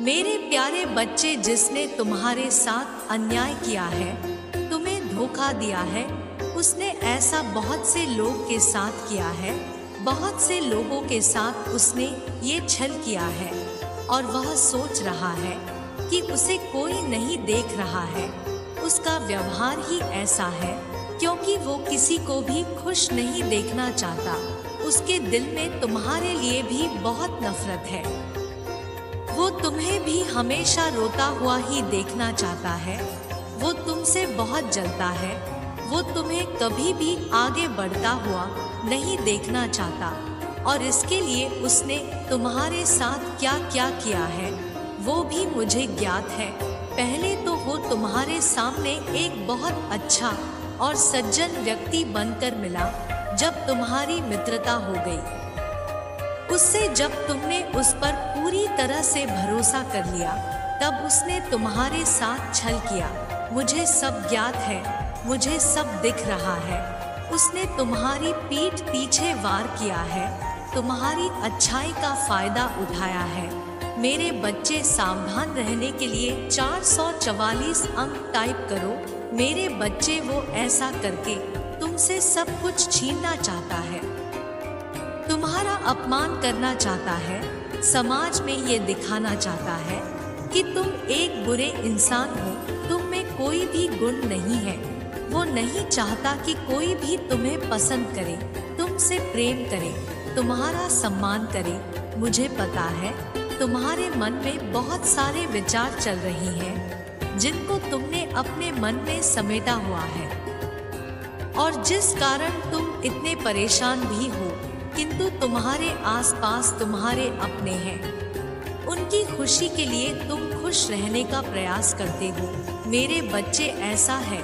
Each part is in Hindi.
मेरे प्यारे बच्चे, जिसने तुम्हारे साथ अन्याय किया है, तुम्हें धोखा दिया है, उसने ऐसा बहुत से लोग के साथ किया है। बहुत से लोगों के साथ उसने ये छल किया है और वह सोच रहा है कि उसे कोई नहीं देख रहा है। उसका व्यवहार ही ऐसा है क्योंकि वो किसी को भी खुश नहीं देखना चाहता। उसके दिल में तुम्हारे लिए भी बहुत नफरत है। वो तुम्हें भी हमेशा रोता हुआ ही देखना चाहता है। वो तुमसे बहुत जलता है। वो तुम्हें कभी भी आगे बढ़ता हुआ नहीं देखना चाहता और इसके लिए उसने तुम्हारे साथ क्या क्या किया है वो भी मुझे ज्ञात है। पहले तो वो तुम्हारे सामने एक बहुत अच्छा और सज्जन व्यक्ति बनकर मिला। जब तुम्हारी मित्रता हो गई उससे, जब तुमने उस पर पूरी तरह से भरोसा कर लिया, तब उसने तुम्हारे साथ छल किया। मुझे सब ज्ञात है, मुझे सब दिख रहा है। उसने तुम्हारी पीठ पीछे वार किया है, तुम्हारी अच्छाई का फायदा उठाया है। मेरे बच्चे, सावधान रहने के लिए 444 अंक टाइप करो। मेरे बच्चे, वो ऐसा करके तुमसे सब कुछ छीनना चाहता है, तुम्हारा अपमान करना चाहता है, समाज में ये दिखाना चाहता है कि तुम एक बुरे इंसान हो, तुम में कोई भी गुण नहीं है। वो नहीं चाहता कि कोई भी तुम्हें पसंद करे, तुमसे प्रेम करे, तुम्हारा सम्मान करे। मुझे पता है तुम्हारे मन में बहुत सारे विचार चल रहे हैं जिनको तुमने अपने मन में समेटा हुआ है और जिस कारण तुम इतने परेशान भी हो, किंतु तुम्हारे आसपास तुम्हारे अपने हैं। उनकी खुशी के लिए तुम खुश रहने का प्रयास करते हो। मेरे बच्चे, ऐसा है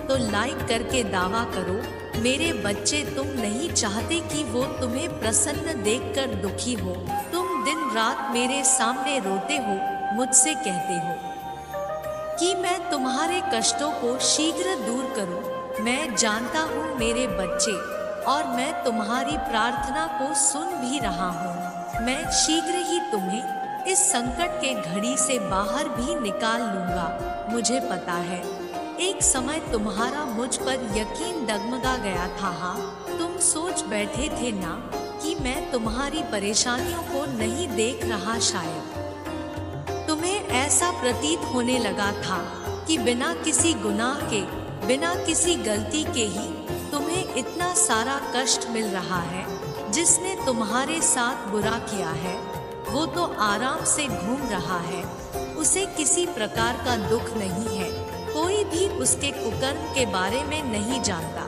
तो लाइक करके दावा करो। मेरे बच्चे, तुम नहीं चाहते कि वो तुम्हें प्रसन्न देखकर दुखी हो। तुम दिन रात मेरे सामने रोते हो, मुझसे कहते हो कि मैं तुम्हारे कष्टों को शीघ्र दूर करूं। मैं जानता हूँ मेरे बच्चे, और मैं तुम्हारी प्रार्थना को सुन भी रहा हूँ। मैं शीघ्र ही तुम्हें इस संकट के घड़ी से बाहर भी निकाल लूंगा। मुझे पता है एक समय तुम्हारा मुझ पर यकीन डगमगा गया था। हाँ, तुम सोच बैठे थे ना कि मैं तुम्हारी परेशानियों को नहीं देख रहा। शायद तुम्हें ऐसा प्रतीत होने लगा था कि बिना किसी गुनाह के, बिना किसी गलती के ही तुम्हें इतना सारा कष्ट मिल रहा है। जिसने तुम्हारे साथ बुरा किया है वो तो आराम से घूम रहा है, उसे किसी प्रकार का दुख नहीं है। कोई भी उसके कुकर्म के बारे में नहीं जानता,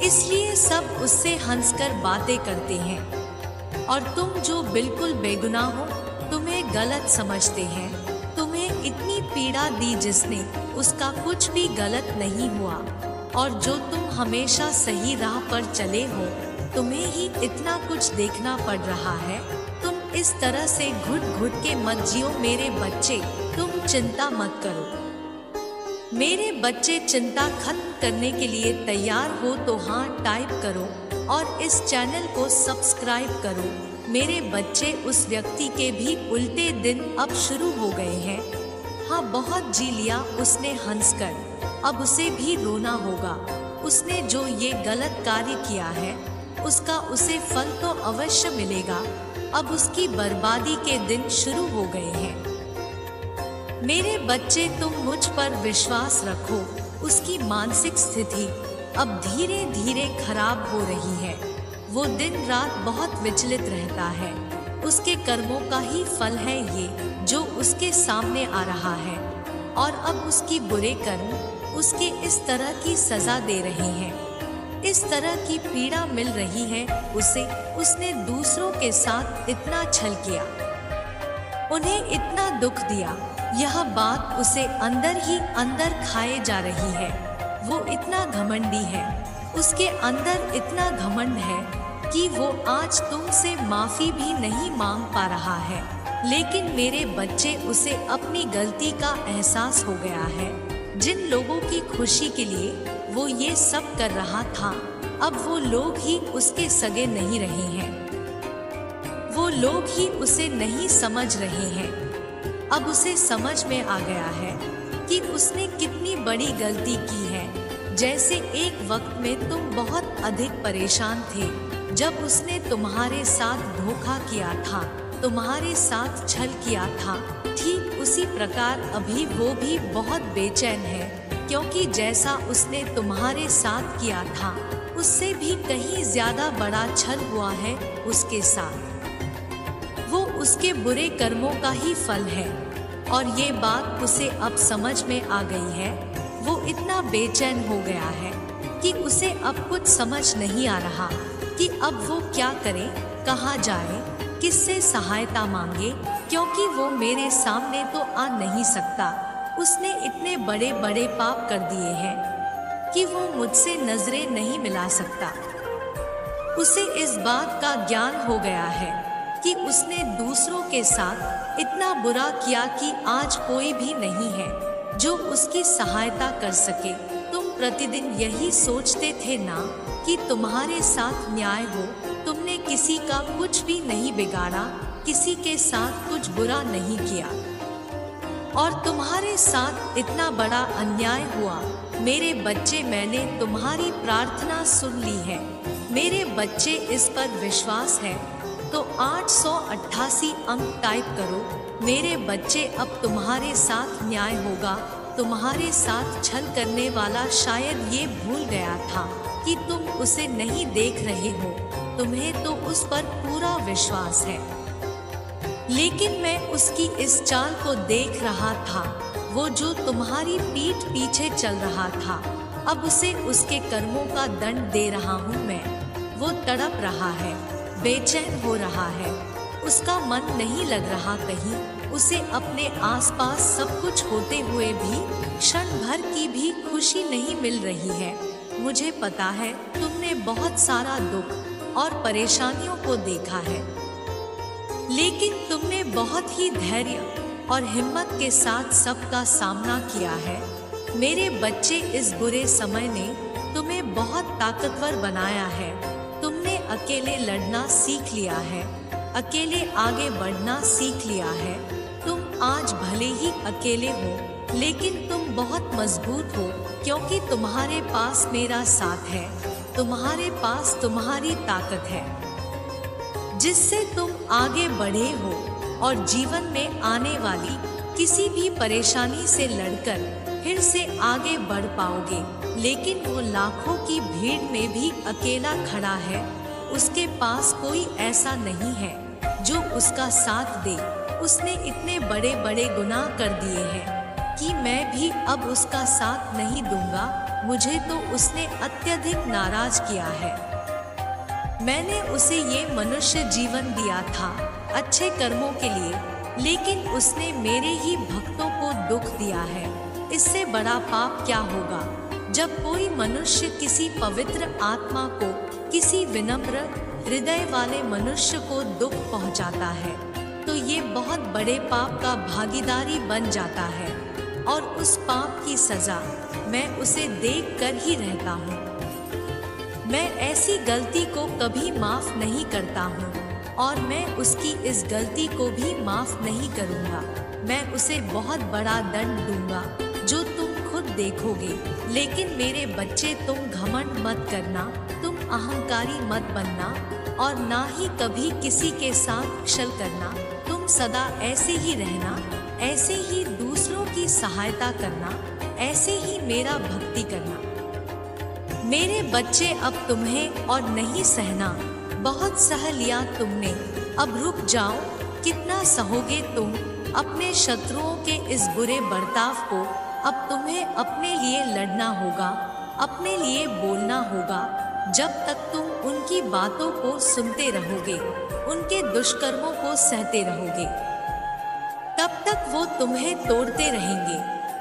इसलिए सब उससे हंसकर बातें करते हैं। और तुम जो बिल्कुल बेगुनाह हो, तुम्हें गलत समझते हैं। तुम्हें इतनी पीड़ा दी जिसने, उसका कुछ भी गलत नहीं हुआ। और जो तुम हमेशा सही राह पर चले हो, तुम्हें ही इतना कुछ देखना पड़ रहा है। तुम इस तरह से घुट घुट के मत जियो मेरे बच्चे। तुम चिंता मत करो। मेरे बच्चे, चिंता खत्म करने के लिए तैयार हो तो हाँ टाइप करो और इस चैनल को सब्सक्राइब करो। मेरे बच्चे, उस व्यक्ति के भी उल्टे दिन अब शुरू हो गए हैं। हाँ, बहुत जी लिया उसने हंसकर। अब उसे भी रोना होगा। उसने जो ये गलत कार्य किया है उसका उसे फल तो अवश्य मिलेगा। अब उसकी बर्बादी के दिन शुरू हो गए हैं। मेरे बच्चे, तुम मुझ पर विश्वास रखो। उसकी मानसिक स्थिति अब धीरे धीरे खराब हो रही है। वो दिन रात बहुत विचलित रहता है। उसके कर्मों का ही फल है ये जो उसके सामने आ रहा है। और अब उसकी बुरे कर्म उसके इस तरह की सजा दे रहे हैं, इस तरह की पीड़ा मिल रही है उसे। उसने दूसरों के साथ इतना छल किया, उन्हें इतना दुख दिया। यह बात उसे अंदर ही अंदर खाए जा रही है। वो इतना घमंडी है, उसके अंदर इतना घमंड है कि वो आज तुमसे माफी भी नहीं मांग पा रहा है। लेकिन मेरे बच्चे, उसे अपनी गलती का एहसास हो गया है। जिन लोगों की खुशी के लिए वो ये सब कर रहा था, अब वो लोग ही उसके सगे नहीं रहे हैं। वो लोग ही उसे नहीं समझ रहे हैं। अब उसे समझ में आ गया है कि उसने कितनी बड़ी गलती की है। जैसे एक वक्त में तुम बहुत अधिक परेशान थे जब उसने तुम्हारे साथ धोखा किया था, तुम्हारे साथ छल किया था, ठीक उसी प्रकार अभी वो भी बहुत बेचैन है, क्योंकि जैसा उसने तुम्हारे साथ किया था उससे भी कहीं ज्यादा बड़ा छल हुआ है उसके साथ। वो उसके बुरे कर्मों का ही फल है और ये बात उसे अब समझ में आ गई है। वो इतना बेचैन हो गया है कि उसे अब कुछ समझ नहीं आ रहा कि अब वो क्या करे, कहाँ जाए, किससे सहायता मांगे, क्योंकि वो मेरे सामने तो आ नहीं सकता। उसने इतने बड़े बड़े पाप कर दिए हैं कि वो मुझसे नजरें नहीं मिला सकता। उसे इस बात का ज्ञान हो गया है कि उसने दूसरों के साथ इतना बुरा किया कि आज कोई भी नहीं है जो उसकी सहायता कर सके। तुम प्रतिदिन यही सोचते थे ना कि तुम्हारे साथ न्याय हो, तुमने किसी का कुछ भी नहीं बिगाड़ा, किसी के साथ कुछ बुरा नहीं किया और तुम्हारे साथ इतना बड़ा अन्याय हुआ। मेरे बच्चे, मैंने तुम्हारी प्रार्थना सुन ली है। मेरे बच्चे, इस पर विश्वास है तो 888 अंक टाइप करो। मेरे बच्चे, अब तुम्हारे साथ न्याय होगा। तुम्हारे साथ छल करने वाला शायद ये भूल गया था कि तुम उसे नहीं देख रहे हो, तुम्हें तो उस पर पूरा विश्वास है, लेकिन मैं उसकी इस चाल को देख रहा था, वो जो तुम्हारी पीठ पीछे चल रहा था। अब उसे उसके कर्मों का दंड दे रहा हूँ मैं। वो तड़प रहा है, बेचैन हो रहा है, उसका मन नहीं लग रहा कहीं। उसे अपने आसपास सब कुछ होते हुए भी क्षण भर की भी खुशी नहीं मिल रही है। मुझे पता है तुमने बहुत सारा दुख और परेशानियों को देखा है, लेकिन तुमने बहुत ही धैर्य और हिम्मत के साथ सबका सामना किया है। मेरे बच्चे, इस बुरे समय ने तुम्हें बहुत ताकतवर बनाया है। तुमने अकेले लड़ना सीख लिया है, अकेले आगे बढ़ना सीख लिया है। तुम आज भले ही अकेले हो, लेकिन तुम बहुत मजबूत हो, क्योंकि तुम्हारे पास मेरा साथ है, तुम्हारे पास तुम्हारी ताकत है, जिससे तुम आगे बढ़े हो और जीवन में आने वाली किसी भी परेशानी से लड़कर फिर से आगे बढ़ पाओगे। लेकिन वो लाखों की भीड़ में भी अकेला खड़ा है, उसके पास कोई ऐसा नहीं है जो उसका साथ दे। उसने इतने बड़े बड़े गुनाह कर दिए हैं कि मैं भी अब उसका साथ नहीं दूंगा। मुझे तो उसने अत्यधिक नाराज किया है। मैंने उसे ये मनुष्य जीवन दिया था अच्छे कर्मों के लिए, लेकिन उसने मेरे ही भक्तों को दुख दिया है। इससे बड़ा पाप क्या होगा जब कोई मनुष्य किसी पवित्र आत्मा को, किसी विनम्र हृदय वाले मनुष्य को दुख पहुंचाता है, तो ये बहुत बड़े पाप का भागीदारी बन जाता है और उस पाप की सजा मैं उसे देख कर ही रहता हूँ। मैं ऐसी गलती को कभी माफ नहीं करता हूँ और मैं उसकी इस गलती को भी माफ नहीं करूँगा। मैं उसे बहुत बड़ा दंड दूंगा जो तुम खुद देखोगे। लेकिन मेरे बच्चे, तुम घमंड मत करना, तुम अहंकारी मत बनना और ना ही कभी किसी के साथ छल करना। तुम सदा ऐसे ही रहना, ऐसे ही दूसरों की सहायता करना, ऐसे ही मेरा भक्ति करना। मेरे बच्चे, अब तुम्हें और नहीं सहना, बहुत सह लिया तुमने, अब रुक जाओ। कितना सहोगे तुम अपने शत्रुओं के इस बुरे बर्ताव को? अब तुम्हें अपने लिए लड़ना होगा, अपने लिए बोलना होगा। जब तक तुम उनकी बातों को सुनते रहोगे, उनके दुष्कर्मों को सहते रहोगे, तब तक वो तुम्हें तोड़ते रहेंगे।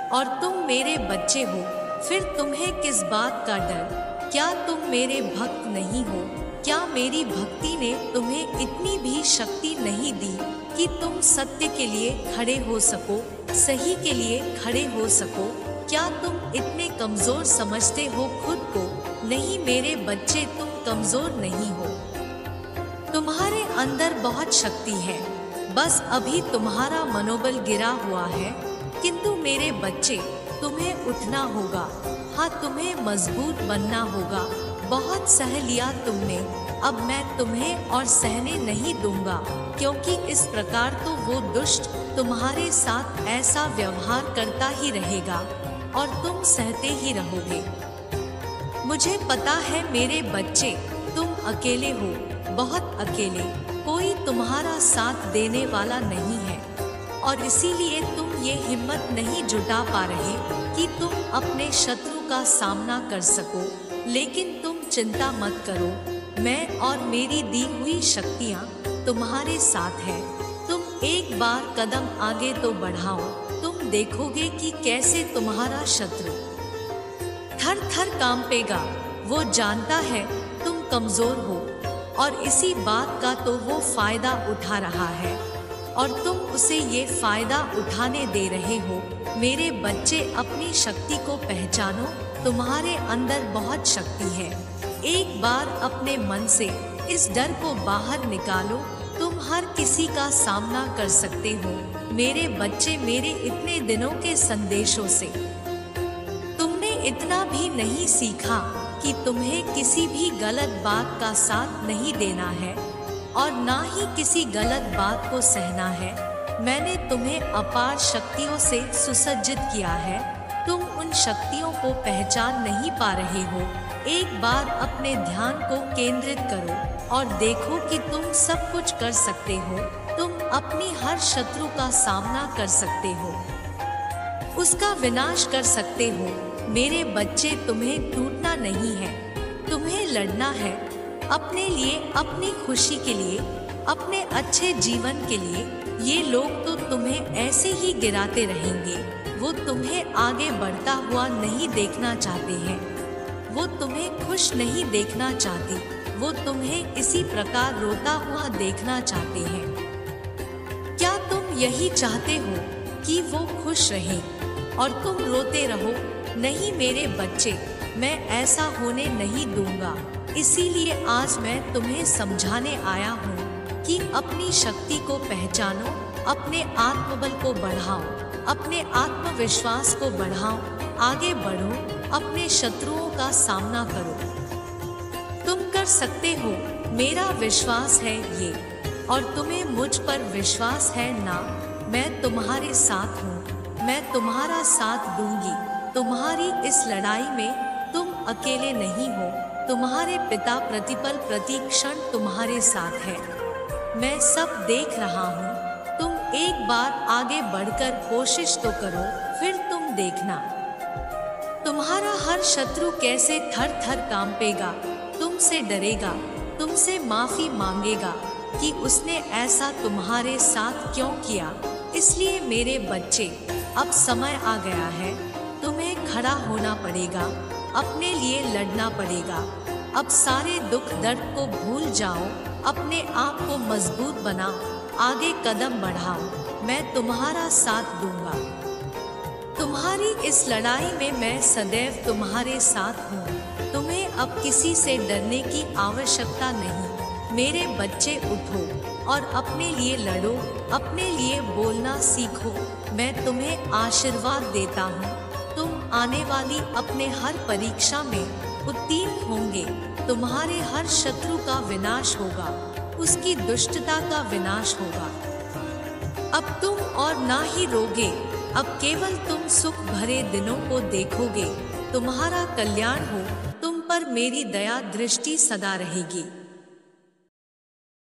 और तुम मेरे बच्चे हो, फिर तुम्हें किस बात का डर? क्या तुम मेरे भक्त नहीं हो? क्या मेरी भक्ति ने तुम्हें इतनी भी शक्ति नहीं दी कि तुम सत्य के लिए खड़े हो सको, सही के लिए खड़े हो सको? क्या तुम इतने कमजोर समझते हो खुद को? नहीं मेरे बच्चे, तुम कमजोर नहीं हो, तुम्हारे अंदर बहुत शक्ति है। बस अभी तुम्हारा मनोबल गिरा हुआ है, किंतु मेरे बच्चे तुम्हें उठना होगा। हाँ, तुम्हें मजबूत बनना होगा। बहुत सह लिया तुमने, अब मैं तुम्हें और सहने नहीं दूंगा, क्योंकि इस प्रकार तो वो दुष्ट तुम्हारे साथ ऐसा व्यवहार करता ही रहेगा और तुम सहते ही रहोगे। मुझे पता है मेरे बच्चे, तुम अकेले हो, बहुत अकेले, कोई तुम्हारा साथ देने वाला नहीं है और इसीलिए तुम ये हिम्मत नहीं जुटा पा रहे कि तुम अपने शत्रु का सामना कर सको। लेकिन तुम चिंता मत करो, मैं और मेरी दी हुई शक्तियाँ तुम्हारे साथ है। तुम एक बार कदम आगे तो बढ़ाओ, तुम देखोगे कि कैसे तुम्हारा शत्रु थर थर कांपेगा। वो जानता है तुम कमजोर हो और इसी बात का तो वो फायदा उठा रहा है और तुम उसे ये फायदा उठाने दे रहे हो। मेरे बच्चे, अपनी शक्ति को पहचानो, तुम्हारे अंदर बहुत शक्ति है। एक बार अपने मन से इस डर को बाहर निकालो, तुम हर किसी का सामना कर सकते हो। मेरे बच्चे, मेरे इतने दिनों के संदेशों से तुमने इतना भी नहीं सीखा कि तुम्हें किसी भी गलत बात का साथ नहीं देना है और ना ही किसी गलत बात को सहना है। मैंने तुम्हें अपार शक्तियों से सुसज्जित किया है, तुम उन शक्तियों को पहचान नहीं पा रहे हो। एक बार अपने ध्यान को केंद्रित करो और देखो कि तुम सब कुछ कर सकते हो। तुम अपनी हर शत्रु का सामना कर सकते हो, उसका विनाश कर सकते हो। मेरे बच्चे, तुम्हें टूटना नहीं है, तुम्हें लड़ना है अपने लिए, अपनी खुशी के लिए, अपने अच्छे जीवन के लिए। ये लोग तो तुम्हें ऐसे ही गिराते रहेंगे, वो तुम्हें आगे बढ़ता हुआ नहीं देखना चाहते हैं, वो तुम्हें खुश नहीं देखना चाहती, वो तुम्हें इसी प्रकार रोता हुआ देखना चाहते हैं। क्या तुम यही चाहते हो कि वो खुश रहे और तुम रोते रहो? नहीं मेरे बच्चे, मैं ऐसा होने नहीं दूंगा। इसीलिए आज मैं तुम्हें समझाने आया हूँ कि अपनी शक्ति को पहचानो, अपने आत्मबल को बढ़ाओ, अपने आत्मविश्वास को बढ़ाओ, आगे बढ़ो, अपने शत्रुओं का सामना करो। तुम कर सकते हो, मेरा विश्वास है ये, और तुम्हें मुझ पर विश्वास है ना? मैं तुम्हारे साथ हूँ, मैं तुम्हारा साथ दूंगी। तुम्हारी इस लड़ाई में तुम अकेले नहीं हो, तुम्हारे पिता प्रतिपल प्रतिक्षण तुम्हारे साथ है। मैं सब देख रहा हूँ। तुम एक बार आगे बढ़कर कोशिश तो करो, फिर तुम देखना तुम्हारा हर शत्रु कैसे थर थर कांपेगा, तुमसे डरेगा, तुमसे माफी मांगेगा कि उसने ऐसा तुम्हारे साथ क्यों किया। इसलिए मेरे बच्चे, अब समय आ गया है, तुम्हें खड़ा होना पड़ेगा, अपने लिए लड़ना पड़ेगा। अब सारे दुख दर्द को भूल जाओ, अपने आप को मजबूत बनाओ, आगे कदम बढ़ाओ। मैं तुम्हारा साथ दूंगा। तुम्हारी इस लड़ाई में मैं सदैव तुम्हारे साथ हूँ। तुम्हें अब किसी से डरने की आवश्यकता नहीं। मेरे बच्चे, उठो और अपने लिए लड़ो, अपने लिए बोलना सीखो। मैं तुम्हें आशीर्वाद देता हूँ। तुम आने वाली अपने हर परीक्षा में उत्तीर्ण होंगे। तुम्हारे हर शत्रु का विनाश होगा, उसकी दुष्टता का विनाश होगा। अब तुम और ना ही रोगे, अब केवल तुम सुख भरे दिनों को देखोगे। तुम्हारा कल्याण हो, तुम पर मेरी दया दृष्टि सदा रहेगी।